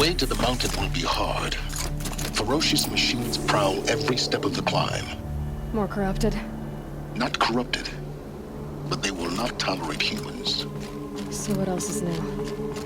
way to the mountain will be hard. Ferocious machines prowl every step of the climb. More corrupted? Not corrupted, but they will not tolerate humans. So what else is new?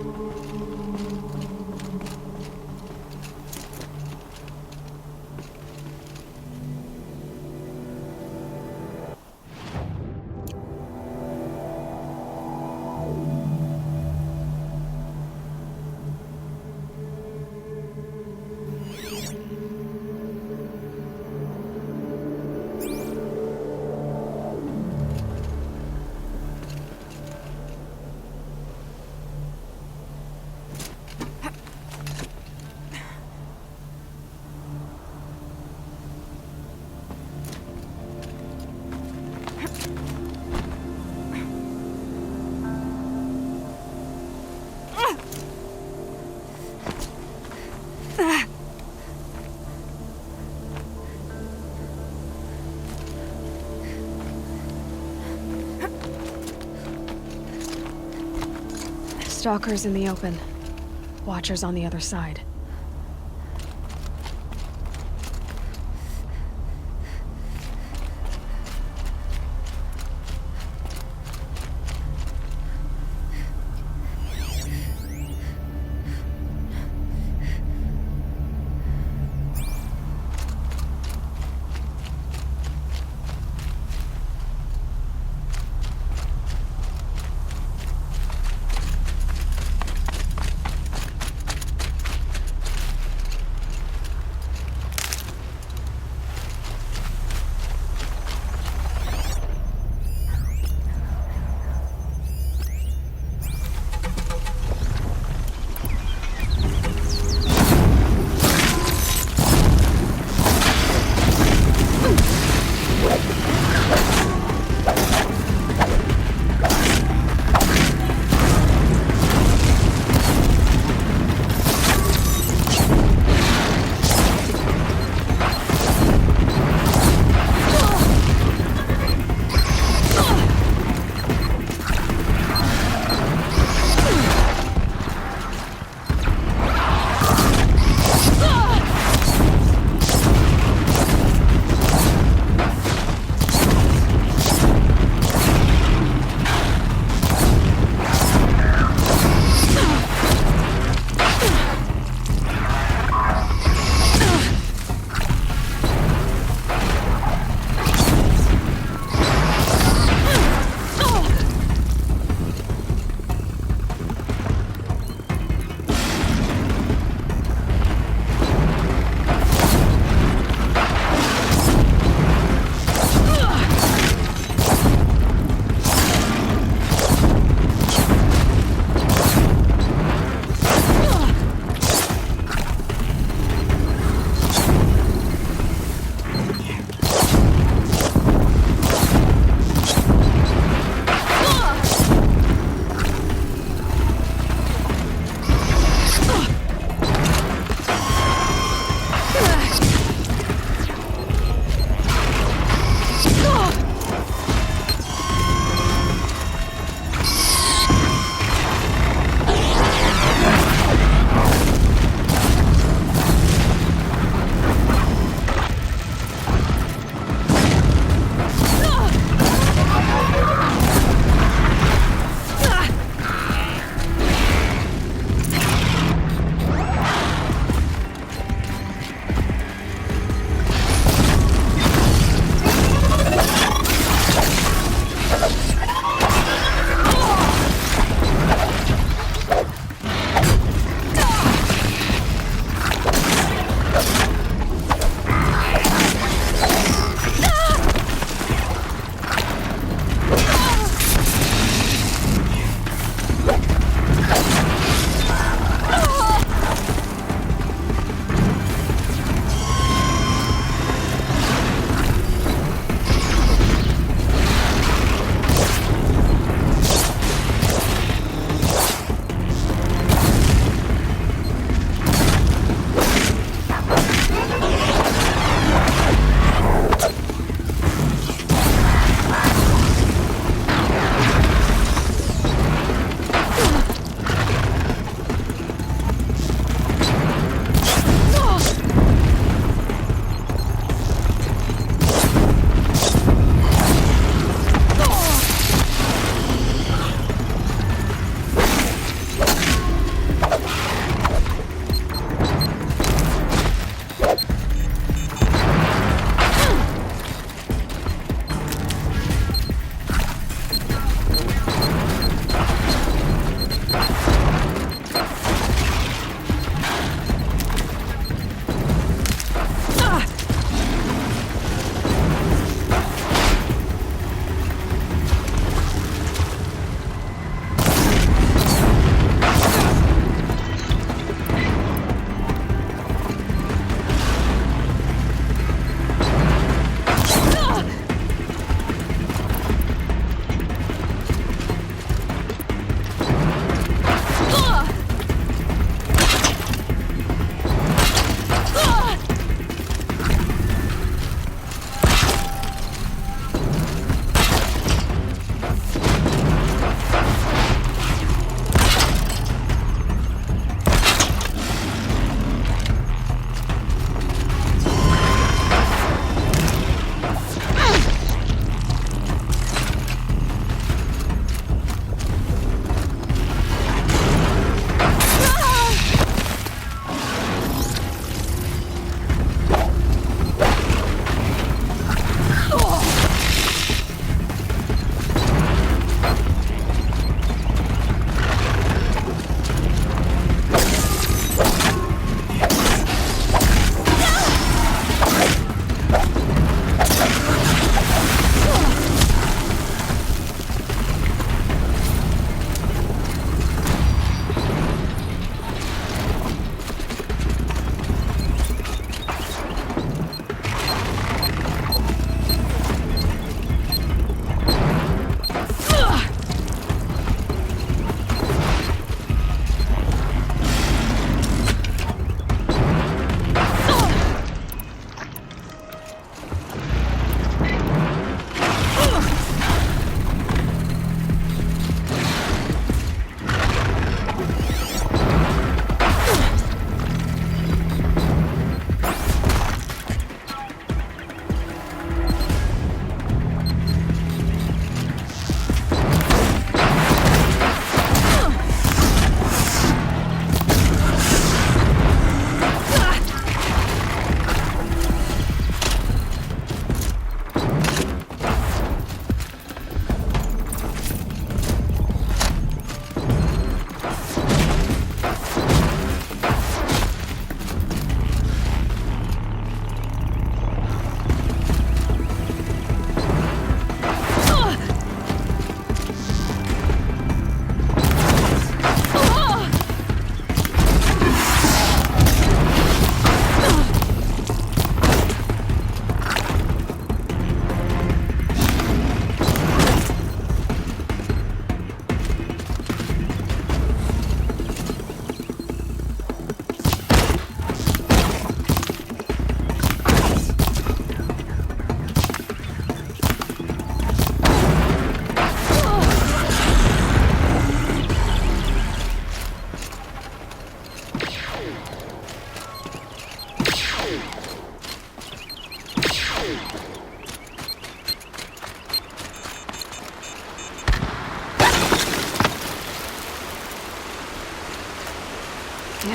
Stalkers in the open. Watchers on the other side.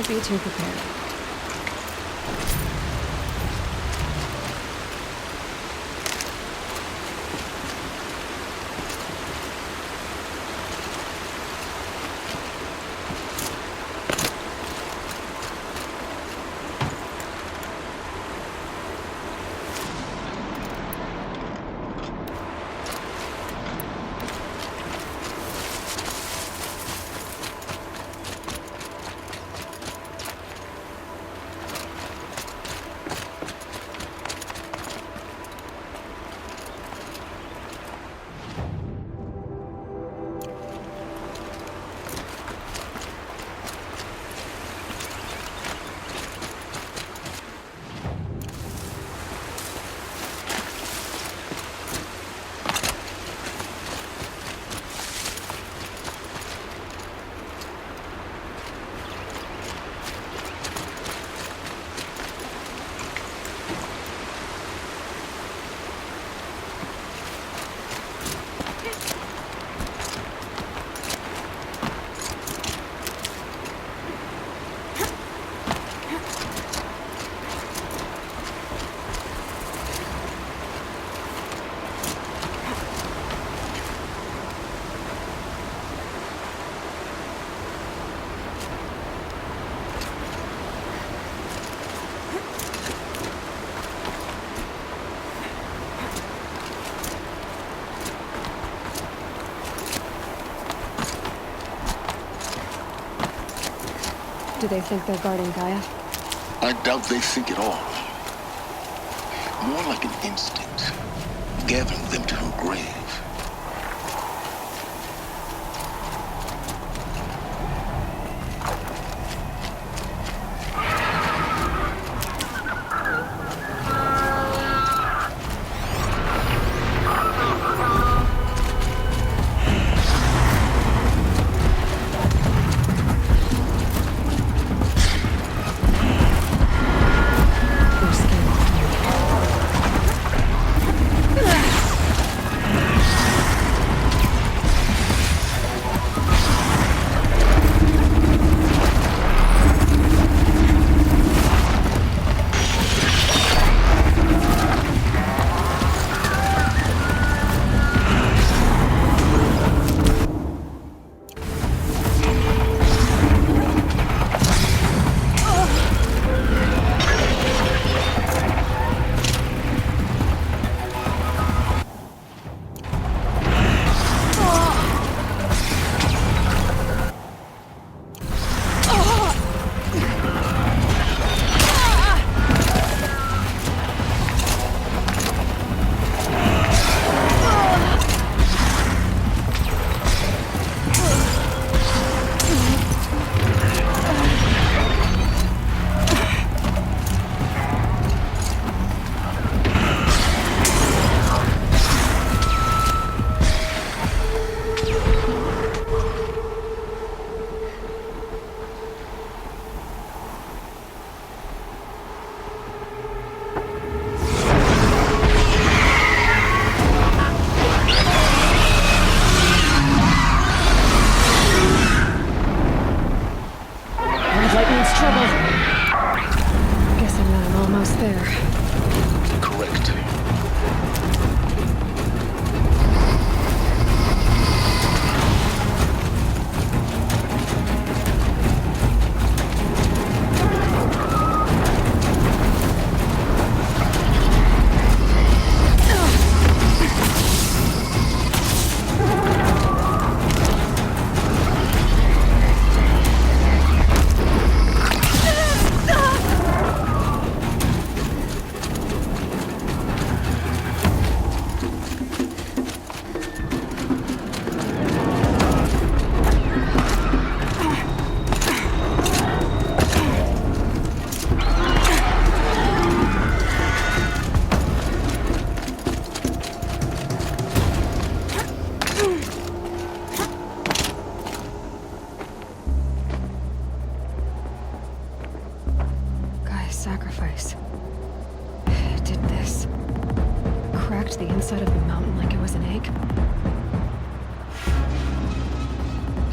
Can't be too prepared. Do they think they're guarding Gaia? I doubt they think at all. More like an instinct, gathering them to her grave. sacrifice. It did this. Cracked the inside of the mountain like it was an egg.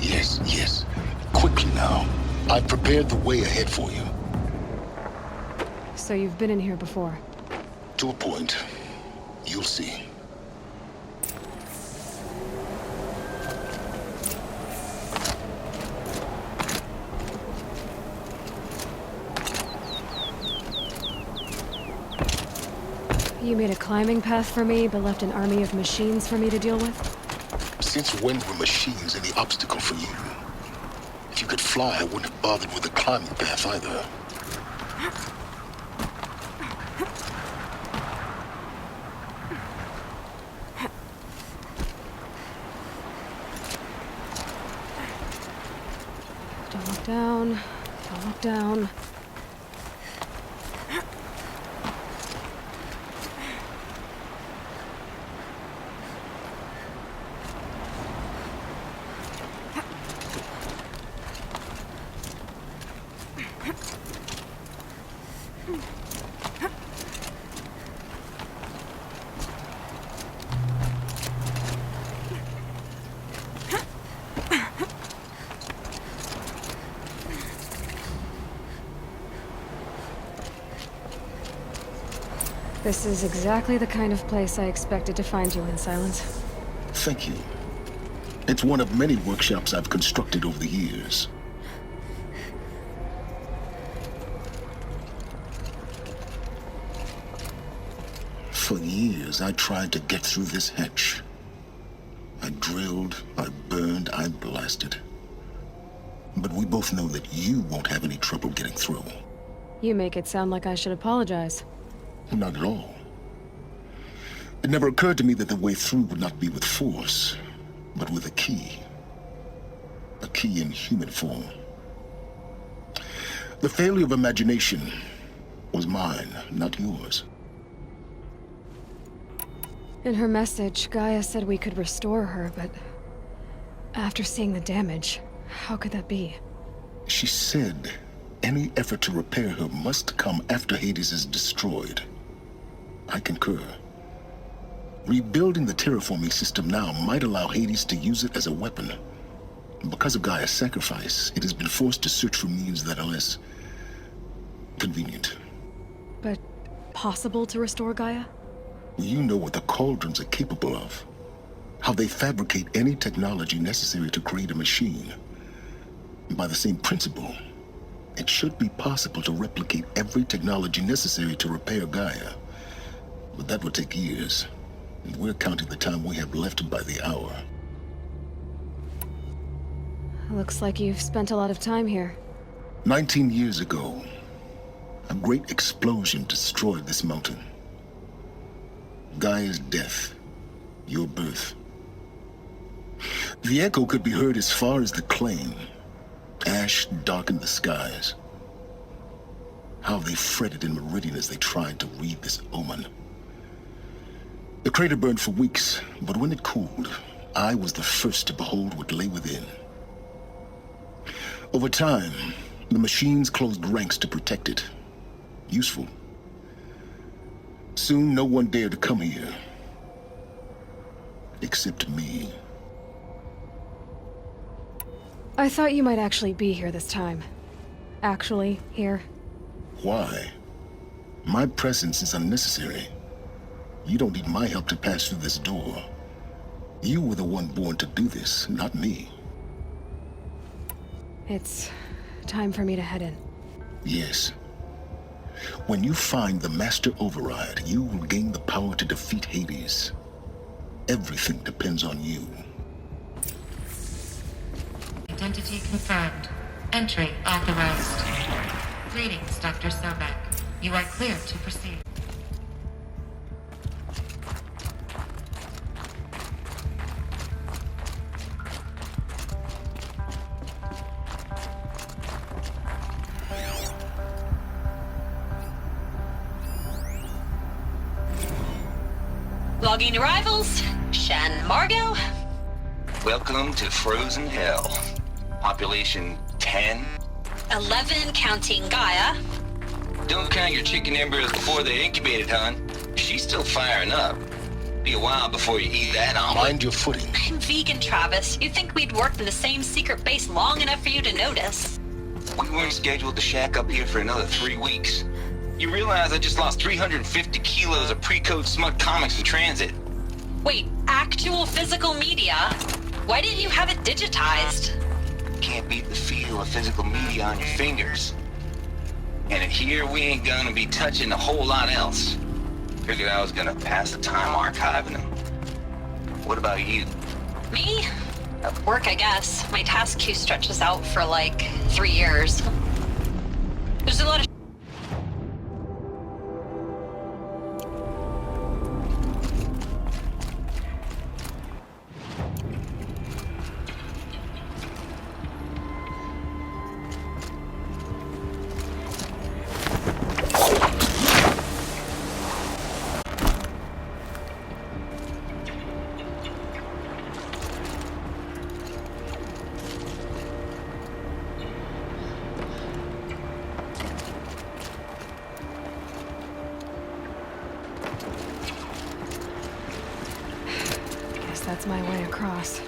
Yes, yes. Quickly now. I've prepared the way ahead for you. So you've been in here before? To a point. You'll see. You made a climbing path for me, but left an army of machines for me to deal with? Since when were machines any obstacle for you? If you could fly, I wouldn't have bothered with the climbing path either. Don't look down. Don't look down. This is exactly the kind of place I expected to find you in, Silence. Thank you. It's one of many workshops I've constructed over the years. For years, I tried to get through this hatch. I drilled, I burned, I blasted. But we both know that you won't have any trouble getting through. You make it sound like I should apologize. Not at all. It never occurred to me that the way through would not be with force, but with a key. A key in human form. The failure of imagination was mine, not yours. In her message, Gaia said we could restore her, but after seeing the damage, how could that be? She said any effort to repair her must come after Hades is destroyed. I concur. Rebuilding the terraforming system now might allow Hades to use it as a weapon. Because of Gaia's sacrifice, it has been forced to search for means that are less convenient. But possible to restore Gaia? You know what the cauldrons are capable of. How they fabricate any technology necessary to create a machine. By the same principle, it should be possible to replicate every technology necessary to repair Gaia. But that would take years, and we're counting the time we have left by the hour. Looks like you've spent a lot of time here. 19 years ago, a great explosion destroyed this mountain. Gaia's death, your birth. The echo could be heard as far as the claim. Ash darkened the skies. How they fretted in Meridian as they tried to read this omen. The crater burned for weeks, but when it cooled, I was the first to behold what lay within. Over time, the machines closed ranks to protect it. Useful. Soon, no one dared to come here. Except me. I thought you might actually be here this time. Actually, here. Why? My presence is unnecessary. You don't need my help to pass through this door. You were the one born to do this, not me. It's time for me to head in. Yes. When you find the Master Override, you will gain the power to defeat Hades. Everything depends on you. Identity confirmed. Entry authorized. Greetings, Dr. Sobek. You are clear to proceed. Logging arrivals. Shan Margot. Welcome to Frozen Hell. Population 10. 11 counting Gaia. Don't count your chicken embryos before they're incubated, hon. She's still firing up. Be a while before you eat that omelet. Mind your footing. I'm vegan, Travis. You'd think we'd worked in the same secret base long enough for you to notice. We weren't scheduled to shack up here for another 3 weeks. You realize I just lost 350 kilos of pre-code smut comics in transit. Wait, actual physical media? Why didn't you have it digitized? Can't beat the feel of physical media on your fingers. And here we ain't gonna be touching a whole lot else. Figured I was gonna pass the time archiving them. What about you? Me? Work, I guess. My task queue stretches out for like 3 years. There's a lot of That's my way across.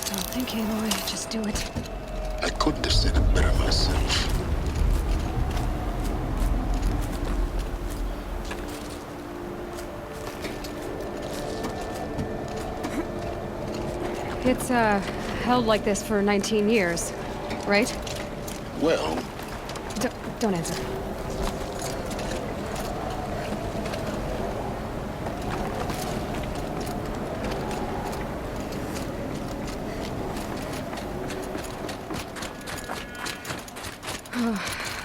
Don't think, Aloy. Just do it. I couldn't have said it better myself. It's, held like this for 19 years, right? Well, Don't answer.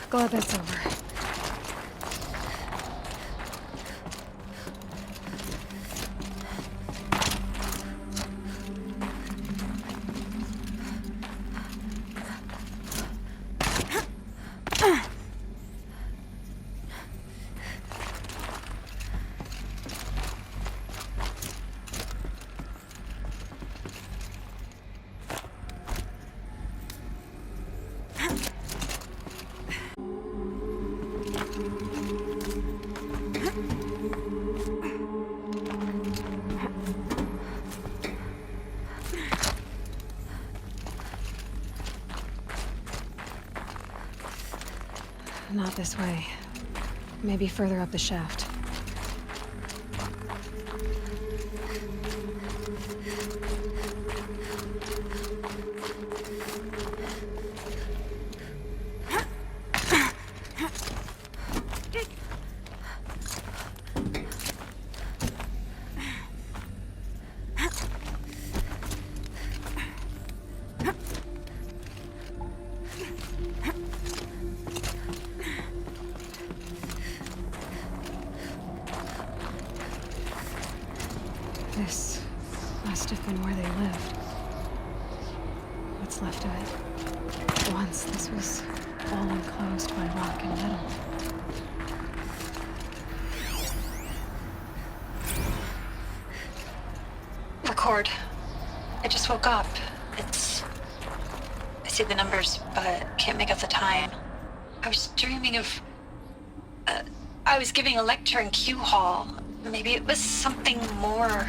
Glad that's over. Not this way. Maybe further up the shaft. This must have been where they lived. What's left of it. Once this was all enclosed by rock and metal. record. I just woke up. I see the numbers, but can't make out the time. I was dreaming of... I was giving a lecture in Q Hall. Maybe it was something more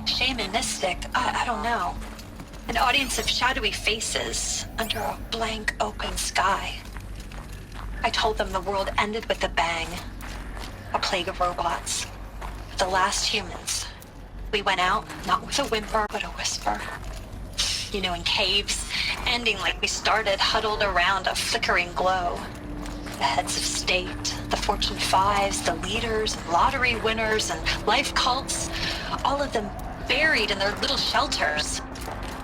shamanistic. I don't know. An audience of shadowy faces under a blank open sky. I told them the world ended with a bang. A plague of robots. The last humans. We went out, not with a whimper, but a whisper. You know, in caves, ending like we started, huddled around a flickering glow. The heads of state, the Fortune 5s, the leaders, and lottery winners, and life cults, all of them buried in their little shelters.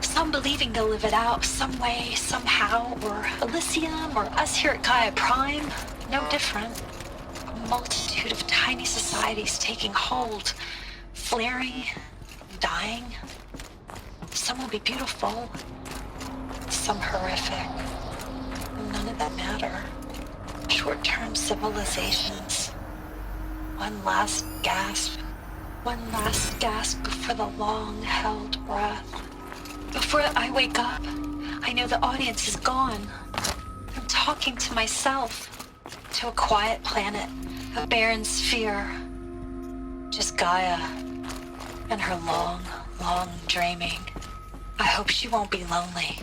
Some believing they'll live it out some way, somehow, or Elysium, or us here at Gaia Prime, no different. A multitude of tiny societies taking hold, flaring, dying. Some will be beautiful, some horrific. None of them matter. Short-term civilizations. One last gasp. One last gasp before the long-held breath. Before I wake up, I know the audience is gone. I'm talking to myself. to a quiet planet, a barren sphere. Just Gaia and her long, long dreaming. I hope she won't be lonely.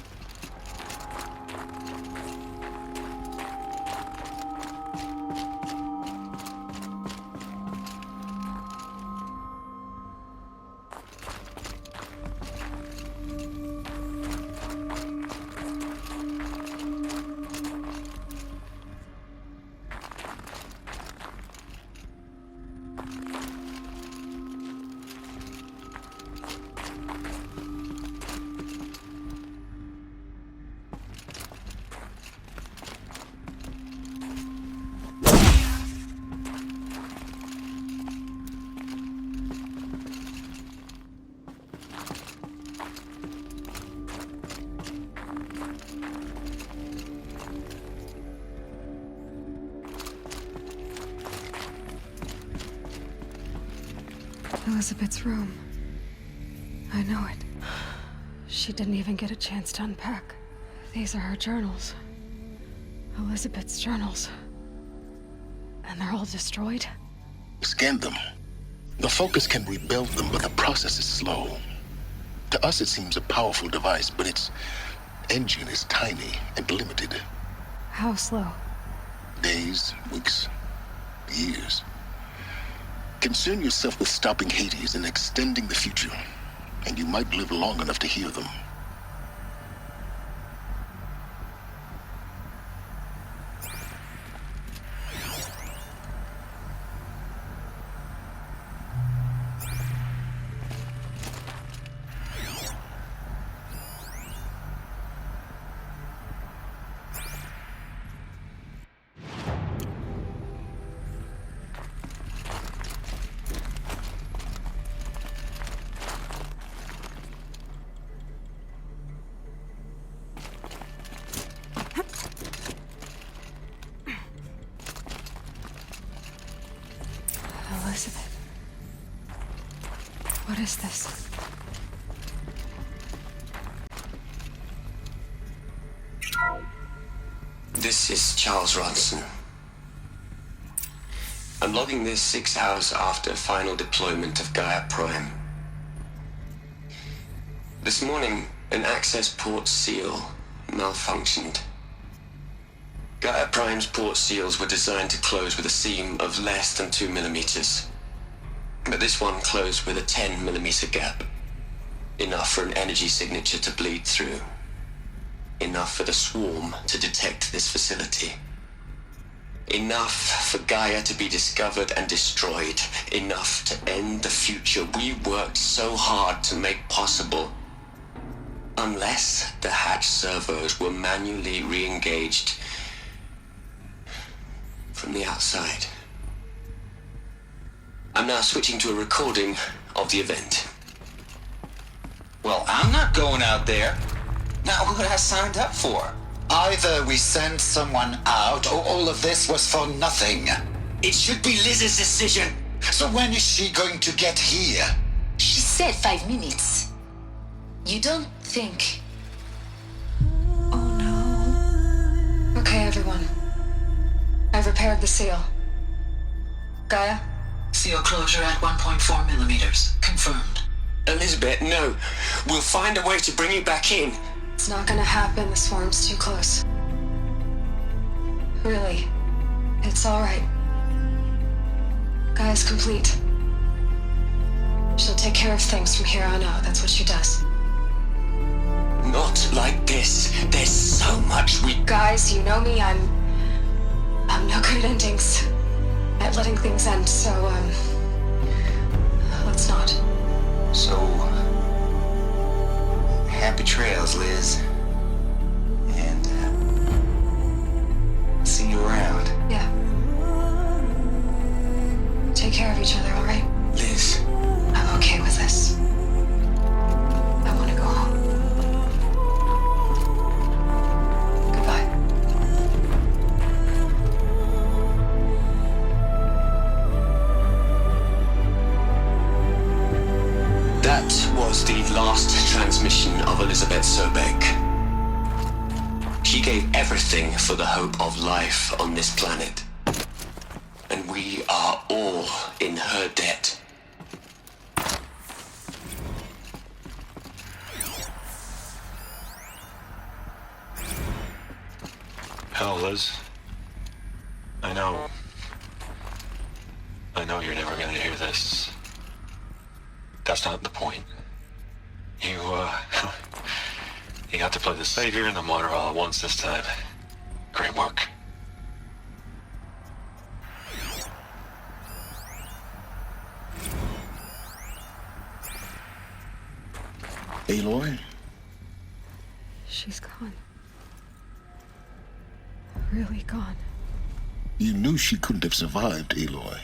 Elizabeth's room. I know it. She didn't even get a chance to unpack. These are her journals. Elizabeth's journals. And they're all destroyed? Scan them. The Focus can rebuild them, but the process is slow. To us, it seems a powerful device, but its engine is tiny and limited. How slow? Days, weeks, years. Concern yourself with stopping Hades and extending the future, and you might live long enough to hear them. Elizabeth. What is this? This is Charles Ronson. I'm logging this 6 hours after final deployment of Gaia Prime. This morning, an access port seal malfunctioned. Gaia Prime's port seals were designed to close with a seam of less than 2 millimeters. But this one closed with a 10 millimeter gap. Enough for an energy signature to bleed through. Enough for the swarm to detect this facility. Enough for Gaia to be discovered and destroyed. Enough to end the future we worked so hard to make possible. Unless the hatch servos were manually re-engaged from the outside. I'm now switching to a recording of the event. Well, I'm not going out there. Not what I signed up for. Either we send someone out, or all of this was for nothing. It should be Liz's decision. So when is she going to get here? She said 5 minutes. You don't think... Oh no. Okay, everyone. I've repaired the seal. Gaia? Seal closure at 1.4 millimeters. Confirmed. Elizabeth, no. We'll find a way to bring you back in. It's not gonna happen. The swarm's too close. Really. It's alright. Gaia's complete. She'll take care of things from here on out. That's what she does. Not like this. There's so much we... Guys, you know me. I'm no good at endings. At letting things end, so, let's not. So, happy trails, Liz. And, see you around. Yeah. Take care of each other, alright? Liz. I'm okay with this. I want to go home. Goodbye. That was the last transmission of Elizabeth Sobek. She gave everything for the hope of life on this planet. and we are all in her debt. Hell, Liz. I know you're never gonna hear this. That's not the point. You got to play the savior and the martyr all at once this time. Great work. Aloy? She's gone. Really gone. You knew she couldn't have survived, Aloy.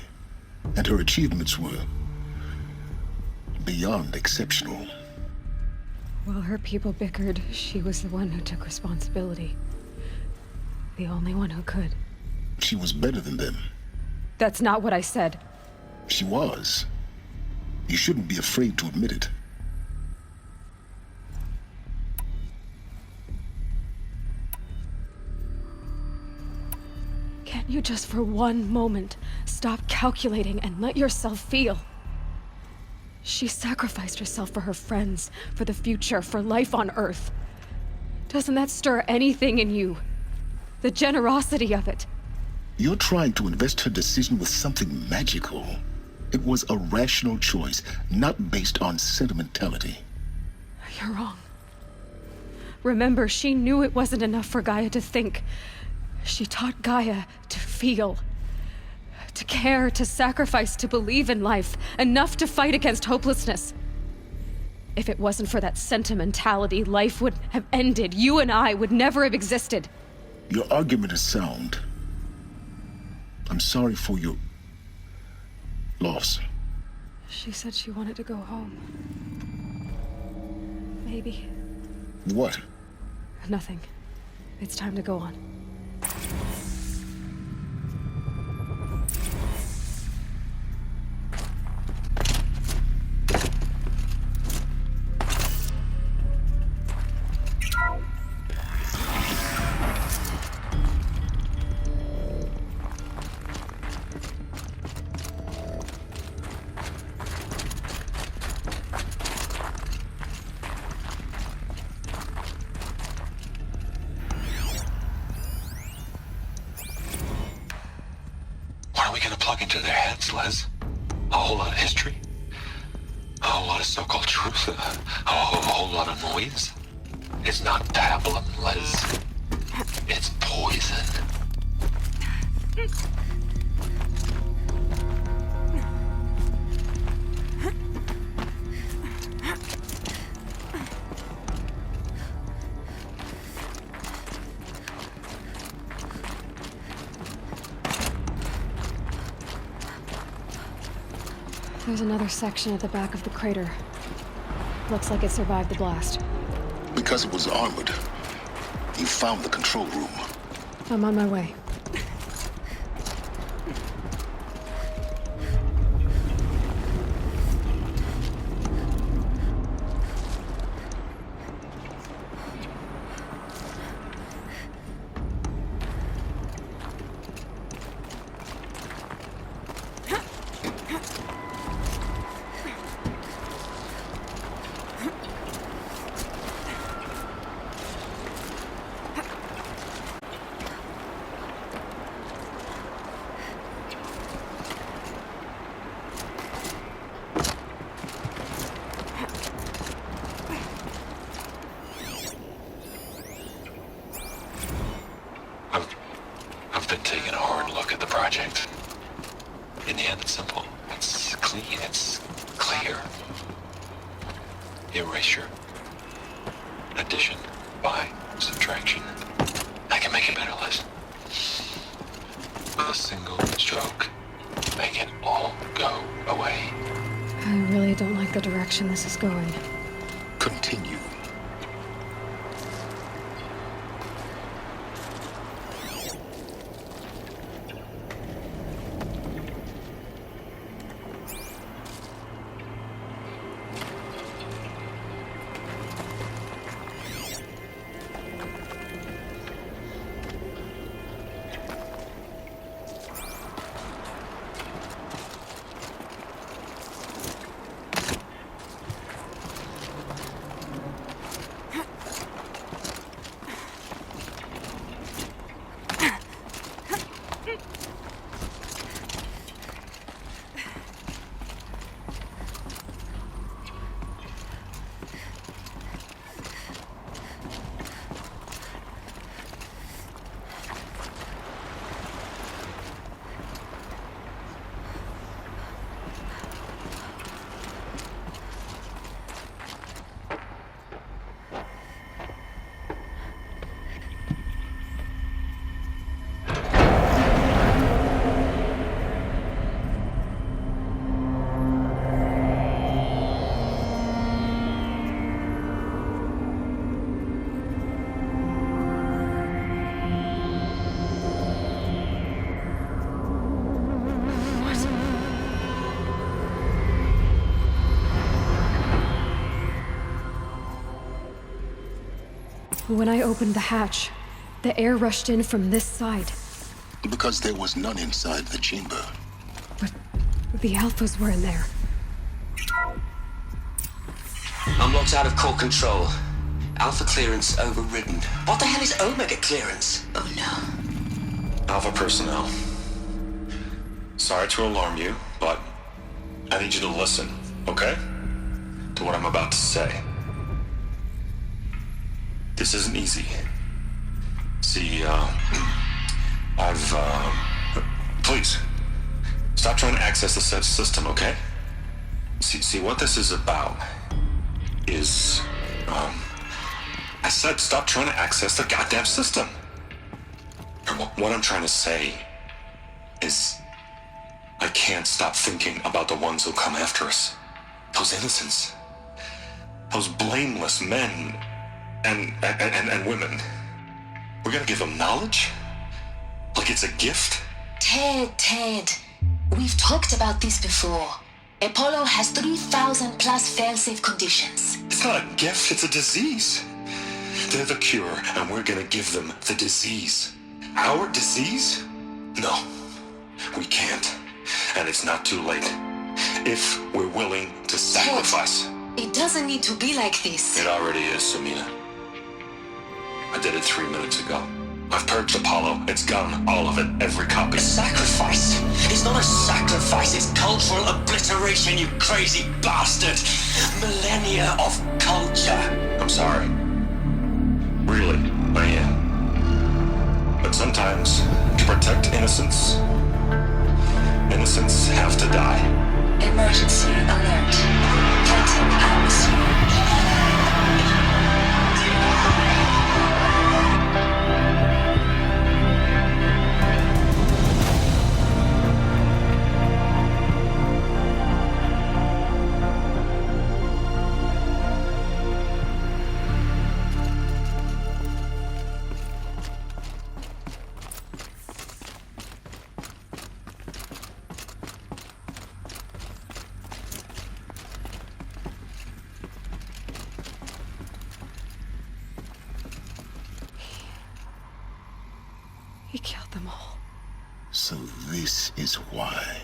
And her achievements were beyond exceptional. While her people bickered, she was the one who took responsibility. The only one who could. She was better than them. That's not what I said. She was. You shouldn't be afraid to admit it. Can't you just for one moment stop calculating and let yourself feel? She sacrificed herself for her friends, for the future, for life on Earth. Doesn't that stir anything in you? The generosity of it. You're trying to invest her decision with something magical. It was a rational choice, not based on sentimentality. You're wrong. Remember, she knew it wasn't enough for Gaia to think. She taught Gaia to feel. To care, to sacrifice, to believe in life. Enough to fight against hopelessness. If it wasn't for that sentimentality, life would have ended. You and I would never have existed. Your argument is sound. I'm sorry for your loss. She said she wanted to go home. Maybe. What? Nothing. It's time to go on. What are we gonna plug into their heads, Les? A whole lot of history? A whole lot of so-called truth? A whole lot of noise? It's not pablum, Les. It's poison. There's another section at the back of the crater. Looks like it survived the blast. Because it was armored. You found the control room. I'm on my way. I've been taking a hard look at the project. In the end, it's simple. It's clean. It's clear. Erasure. Addition. By. Subtraction. I can make it better, Liz. With a single stroke. Make it all go away. I really don't like the direction this is going. Continue. When I opened the hatch, the air rushed in from this side. Because there was none inside the chamber. But the Alphas were in there. I'm locked out of core control. Alpha clearance overridden. What the hell is Omega clearance? Oh no. Alpha personnel. Sorry to alarm you, but I need you to listen, okay? To what I'm about to say. This isn't easy. See, please, stop trying to access the system, okay? See, what this is about is, I said stop trying to access the goddamn system. What I'm trying to say is, I can't stop thinking about the ones who'll come after us. Those innocents. Those blameless men and women. We're gonna give them knowledge? Like it's a gift? Ted. We've talked about this before. Apollo has 3,000 plus fail-safe conditions. It's not a gift, it's a disease. They're the cure, and we're gonna give them the disease. Our disease? No, we can't. And it's not too late. If we're willing to sacrifice. Ted, it doesn't need to be like this. It already is, Samina. I did it 3 minutes ago. I've purged Apollo. It's gone. All of it. Every copy. A sacrifice? It's not a sacrifice, it's cultural obliteration, you crazy bastard! Millennia of culture! I'm sorry. Really, I am. But sometimes, to protect innocence, innocents have to die. Emergency alert. Captain atmosphere. He killed them all. So this is why.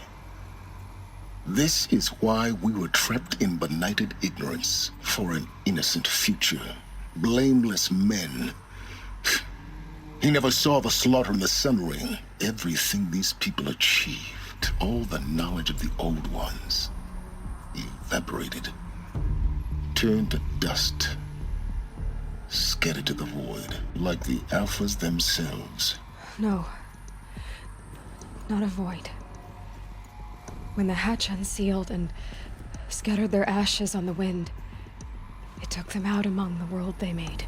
This is why we were trapped in benighted ignorance for an innocent future. Blameless men. He never saw the slaughter in the Sun Ring. Everything these people achieved, all the knowledge of the old ones, evaporated, turned to dust, scattered to the void, like the Alphas themselves. No. Not a void. When the hatch unsealed and scattered their ashes on the wind, it took them out among the world they made.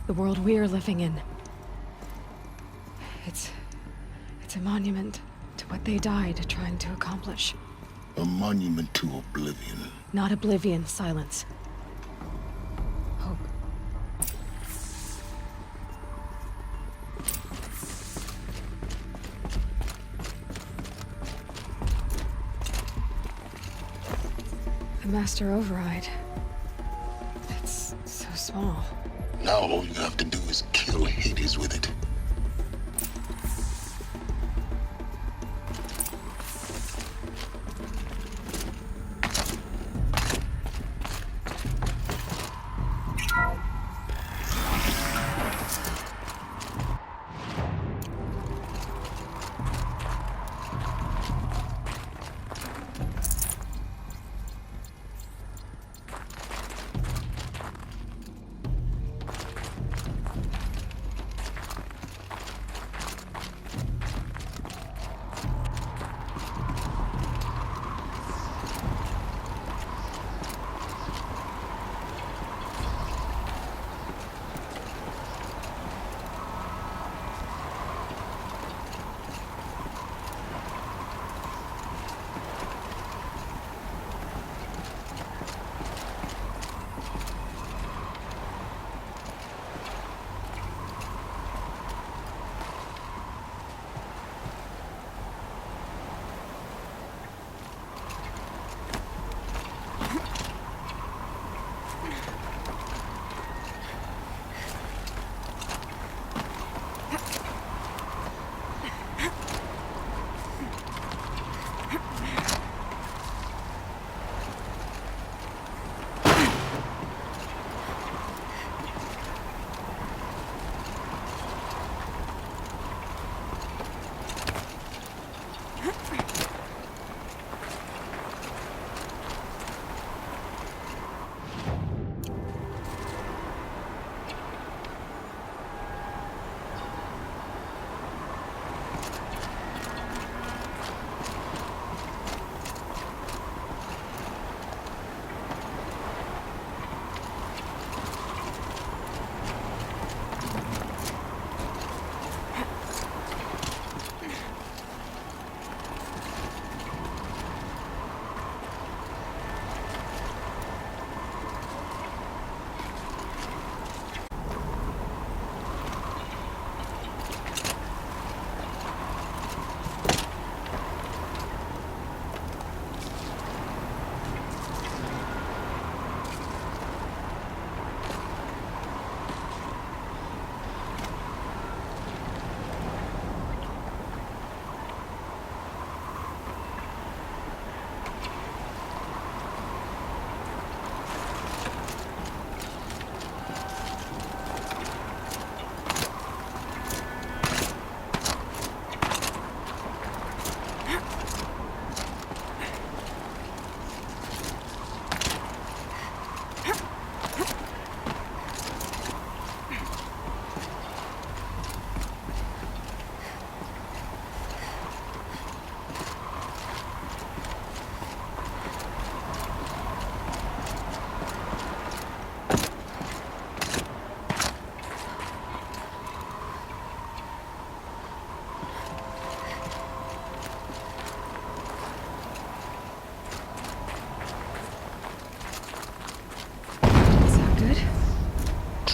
The world we're living in. It's a monument to what they died trying to accomplish. A monument to oblivion. Not oblivion, silence. Hope. The Master Override. It's so small. Now all you have to do is kill Hades with it.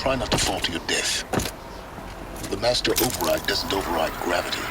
Try not to fall to your death. The master override doesn't override gravity.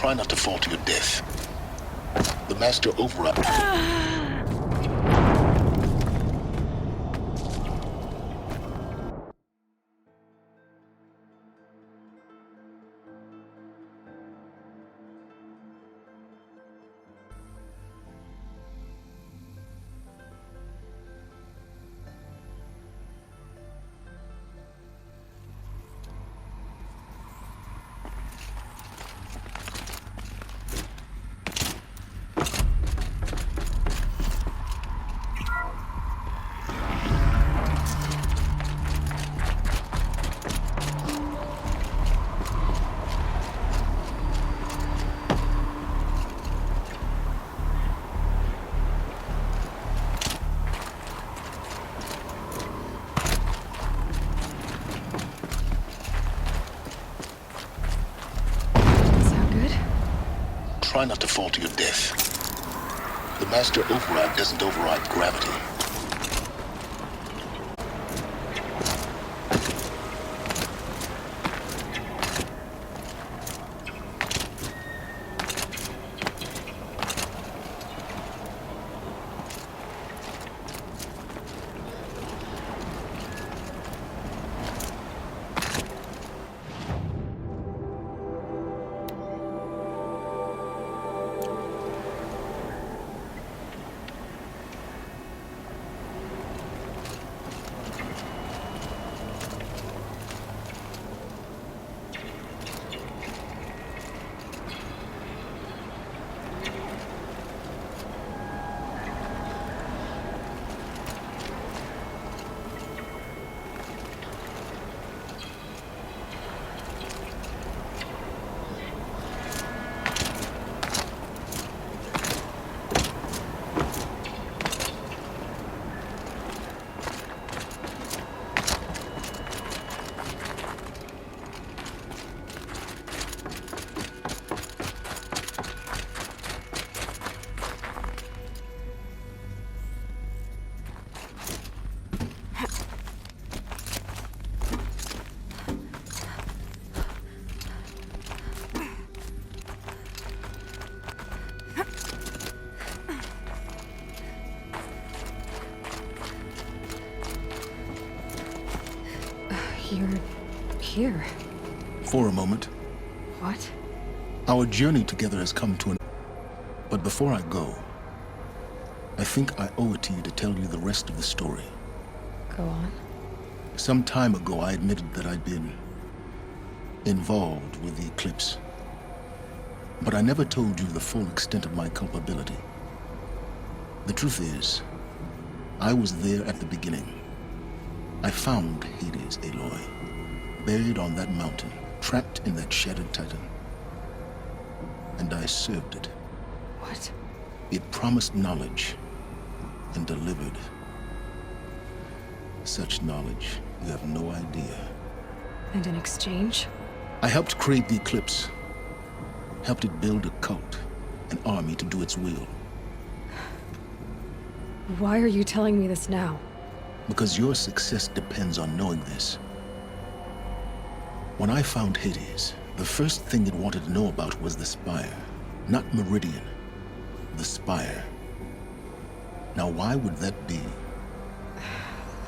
Try not to fall to your death. The master override. try not to fall to your death. The master override doesn't override gravity. You're here. For a moment. What? Our journey together has come to an... But before I go, I think I owe it to you to tell you the rest of the story. Go on. Some time ago, I admitted that I'd been involved with the eclipse. But I never told you the full extent of my culpability. The truth is, I was there at the beginning. I found Hades, Aloy, buried on that mountain, trapped in that shattered titan. And I served it. What? It promised knowledge and delivered. Such knowledge, you have no idea. And in exchange? I helped create the eclipse. Helped it build a cult, an army to do its will. Why are you telling me this now? Because your success depends on knowing this. When I found Hades, the first thing it wanted to know about was the Spire. Not Meridian. The Spire. Now why would that be?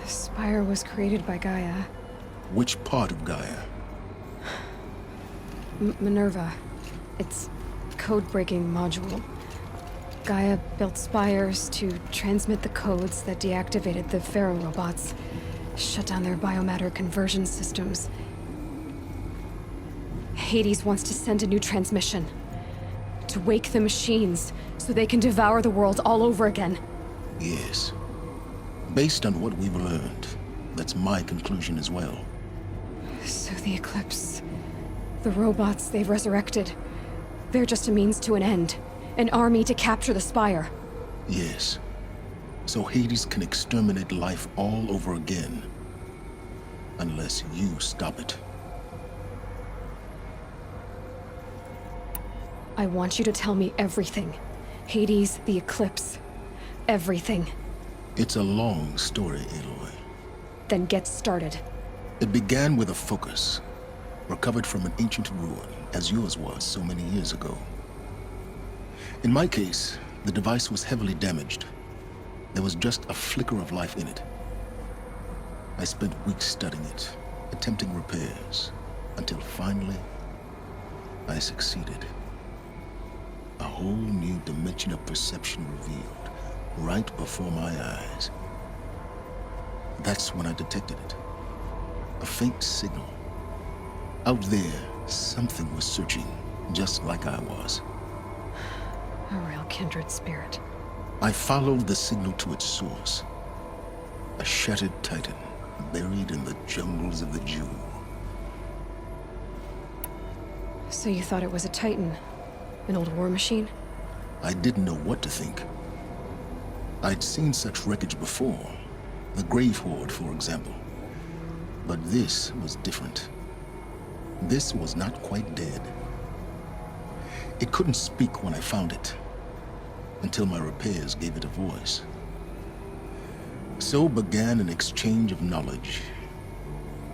The Spire was created by Gaia. Which part of Gaia? Minerva. It's code-breaking module. Gaia built spires to transmit the codes that deactivated the Pharaoh robots, shut down their biomatter conversion systems. Hades wants to send a new transmission. To wake the machines, so they can devour the world all over again. Yes. Based on what we've learned, that's my conclusion as well. So the Eclipse... the robots they've resurrected... they're just a means to an end. An army to capture the Spire. Yes. So Hades can exterminate life all over again. Unless you stop it. I want you to tell me everything. Hades, the Eclipse. Everything. It's a long story, Aloy. Then get started. It began with a focus, recovered from an ancient ruin, as yours was so many years ago. In my case, the device was heavily damaged. There was just a flicker of life in it. I spent weeks studying it, attempting repairs, until finally, I succeeded. A whole new dimension of perception revealed, right before my eyes. That's when I detected it. A faint signal. Out there, something was searching, just like I was. A real kindred spirit. I followed the signal to its source. A shattered titan, buried in the jungles of the Jew. So you thought it was a titan? An old war machine? I didn't know what to think. I'd seen such wreckage before. The Grave Horde, for example. But this was different. This was not quite dead. It couldn't speak when I found it, until my repairs gave it a voice. So began an exchange of knowledge.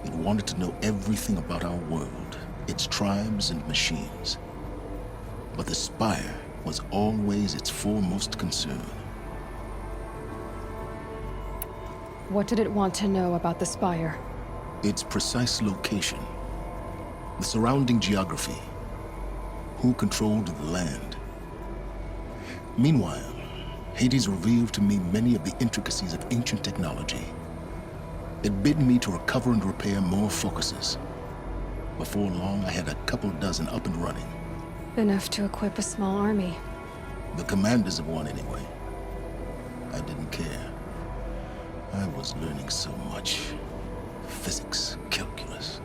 It wanted to know everything about our world, its tribes and machines. But the Spire was always its foremost concern. What did it want to know about the Spire? Its precise location, the surrounding geography, who controlled the land. Meanwhile, Hades revealed to me many of the intricacies of ancient technology. It bid me to recover and repair more focuses. Before long, I had a couple dozen up and running. Enough to equip a small army. The commanders of one, anyway. I didn't care. I was learning so much. Physics, calculus.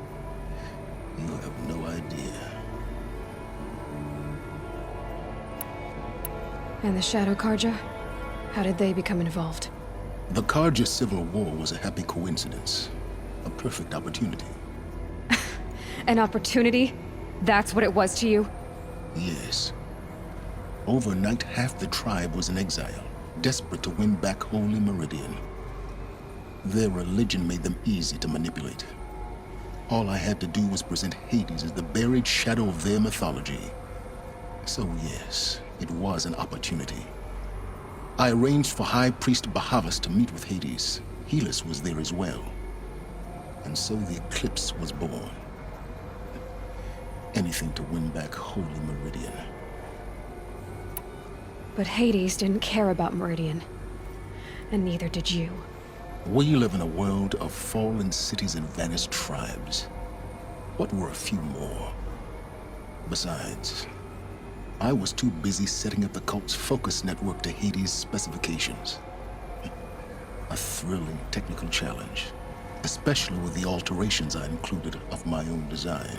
You have no idea. And the Shadow Karja? How did they become involved? The Karja Civil War was a happy coincidence. A perfect opportunity. An opportunity? That's what it was to you? Yes. Overnight, half the tribe was in exile, desperate to win back Holy Meridian. Their religion made them easy to manipulate. All I had to do was present Hades as the buried shadow of their mythology. So yes, it was an opportunity. I arranged for High Priest Bahavas to meet with Hades. Helis was there as well. And so the eclipse was born. Anything to win back Holy Meridian. But Hades didn't care about Meridian. And neither did you. We live in a world of fallen cities and vanished tribes. What were a few more? Besides, I was too busy setting up the cult's focus network to Hades' specifications. A thrilling technical challenge, especially with the alterations I included of my own design.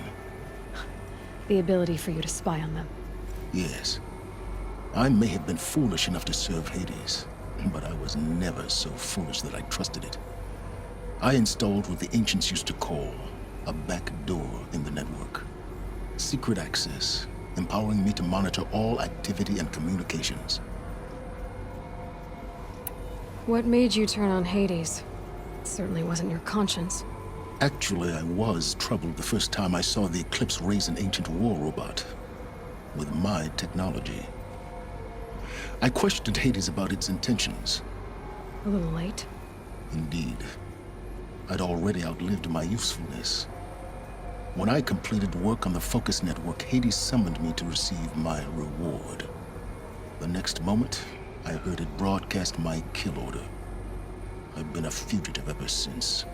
The ability for you to spy on them. Yes. I may have been foolish enough to serve Hades, but I was never so foolish that I trusted it. I installed what the ancients used to call a back door in the network. Secret access, empowering me to monitor all activity and communications. What made you turn on Hades? It certainly wasn't your conscience. Actually, I was troubled the first time I saw the Eclipse raise an ancient war robot with my technology. I questioned Hades about its intentions. A little late. Indeed. I'd already outlived my usefulness. When I completed work on the Focus Network, Hades summoned me to receive my reward. The next moment, I heard it broadcast my kill order. I've been a fugitive ever since.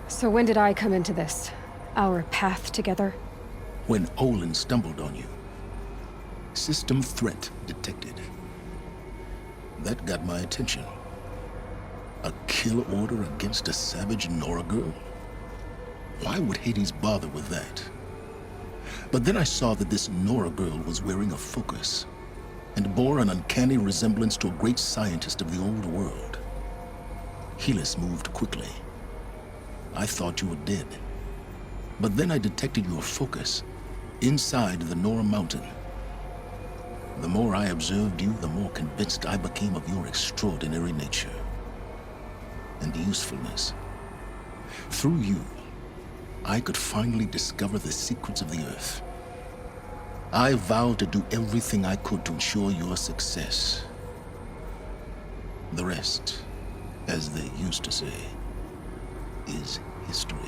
So when did I come into this? Our path together? When Olin stumbled on you. System threat detected. That got my attention. A kill order against a savage Nora girl? Why would Hades bother with that? But then I saw that this Nora girl was wearing a focus and bore an uncanny resemblance to a great scientist of the old world. Helis moved quickly. I thought you were dead. But then I detected your focus inside the Nora mountain. The more I observed you, the more convinced I became of your extraordinary nature and usefulness. Through you, I could finally discover the secrets of the Earth. I vowed to do everything I could to ensure your success. The rest, as they used to say, is history.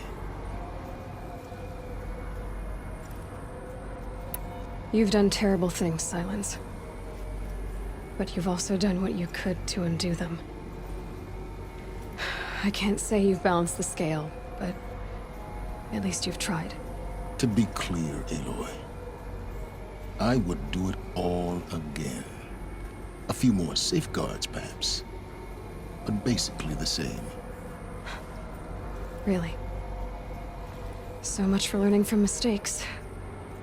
You've done terrible things, Silence. But you've also done what you could to undo them. I can't say you've balanced the scale, but at least you've tried. To be clear, Aloy, I would do it all again. A few more safeguards, perhaps, but basically the same. Really? So much for learning from mistakes.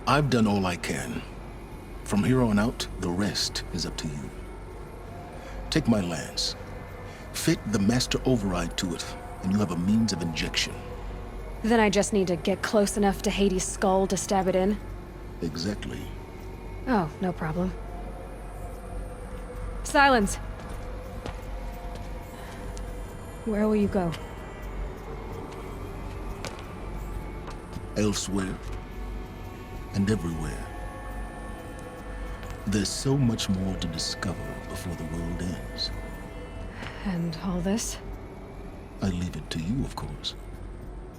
I've done all I can. From here on out, the rest is up to you. Take my lance. Fit the master override to it, and you have a means of injection. Then I just need to get close enough to Hades' skull to stab it in? Exactly. Oh, no problem. Silence! Where will you go? Elsewhere. And everywhere. There's so much more to discover before the world ends. And all this? I leave it to you, of course.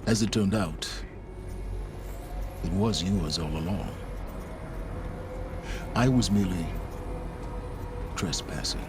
As it turned out, it was yours all along. I was merely trespassing.